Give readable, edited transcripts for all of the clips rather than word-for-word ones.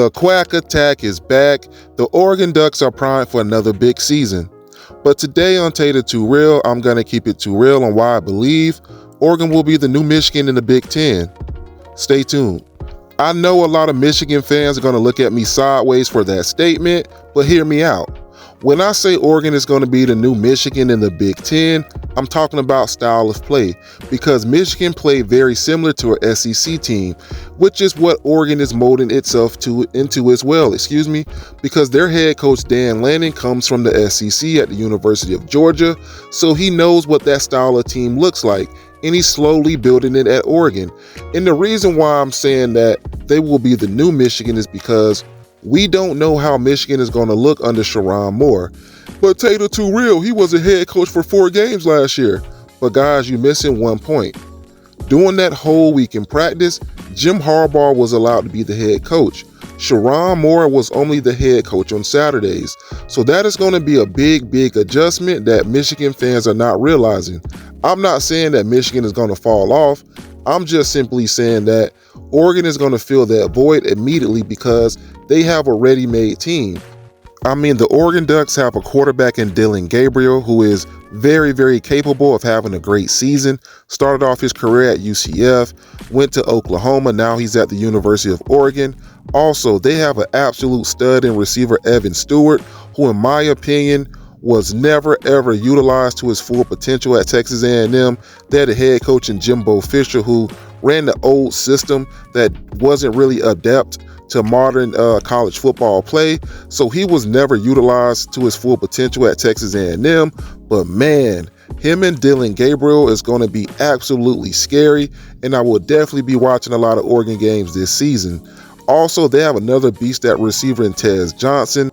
The Quack Attack is back. The Oregon Ducks are primed for another big season. But today on Tater Too Real, I'm going to keep it too real on why I believe Oregon will be the new Michigan in the Big Ten. Stay tuned. I know a lot of Michigan fans are going to look at me sideways for that statement, but hear me out. When I say Oregon is going to be the new Michigan in the Big Ten, I'm talking about style of play, because Michigan played very similar to an SEC team, which is what Oregon is molding itself into as well, because their head coach Dan Lanning comes from the SEC at the University of Georgia, so he knows what that style of team looks like, and he's slowly building it at Oregon. And the reason why I'm saying that they will be the new Michigan is because we don't know how Michigan is going to look under Sherrone Moore. But Tater Too Real, he was a head coach for 4 games last year. But guys, you're missing one point. During that whole week in practice, Jim Harbaugh was allowed to be the head coach. Sherrone Moore was only the head coach on Saturdays. So that is going to be a big adjustment that Michigan fans are not realizing. I'm not saying that Michigan is going to fall off. I'm just simply saying that Oregon is going to fill that void immediately because they have a ready-made team. I mean, the Oregon Ducks have a quarterback in Dillon Gabriel who is very capable of having a great season. Started off his career at UCF, went to Oklahoma, now he's at the University of Oregon. Also, they have an absolute stud in receiver Evan Stewart, who in my opinion was never ever utilized to his full potential at Texas A&M. They had a head coach in Jimbo Fisher who ran the old system that wasn't really adept to modern college football play, so he was never utilized to his full potential at Texas A&M. But man, him and Dillon Gabriel is going to be absolutely scary, and I will definitely be watching a lot of Oregon games this season. Also, they have another beast at receiver in Tez Johnson,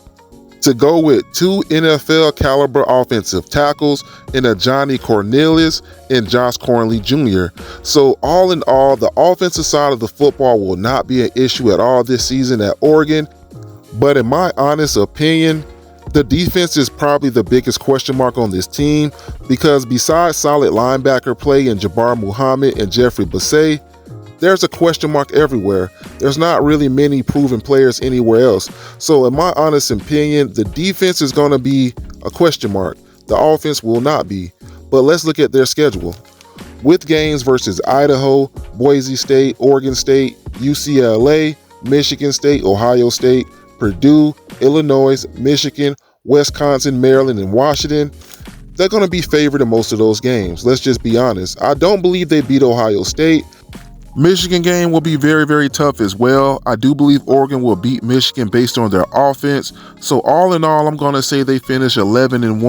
to go with 2 NFL caliber offensive tackles in a Johnny Cornelius and Josh Cornley Jr. So all in all, the offensive side of the football will not be an issue at all this season at Oregon. But in my honest opinion, the defense is probably the biggest question mark on this team, because besides solid linebacker play in Jabbar Muhammad and Jeffrey Bussey, there's a question mark everywhere. There's not really many proven players anywhere else. So in my honest opinion, the defense is going to be a question mark. The offense will not be. But let's look at their schedule. With games versus Idaho, Boise State, Oregon State, UCLA, Michigan State, Ohio State, Purdue, Illinois, Michigan, Wisconsin, Maryland, and Washington, they're going to be favored in most of those games. Let's just be honest. I don't believe they beat Ohio State. Michigan game will be very tough as well. I do believe Oregon will beat Michigan based on their offense. So all in all, I'm going to say they finish 11-1,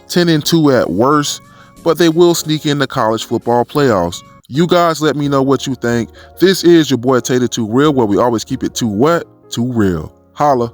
10-2 at worst, but they will sneak in the college football playoffs. You guys let me know what you think. This is your boy Tater Too Real, where we always keep it too what? Too real. Holla.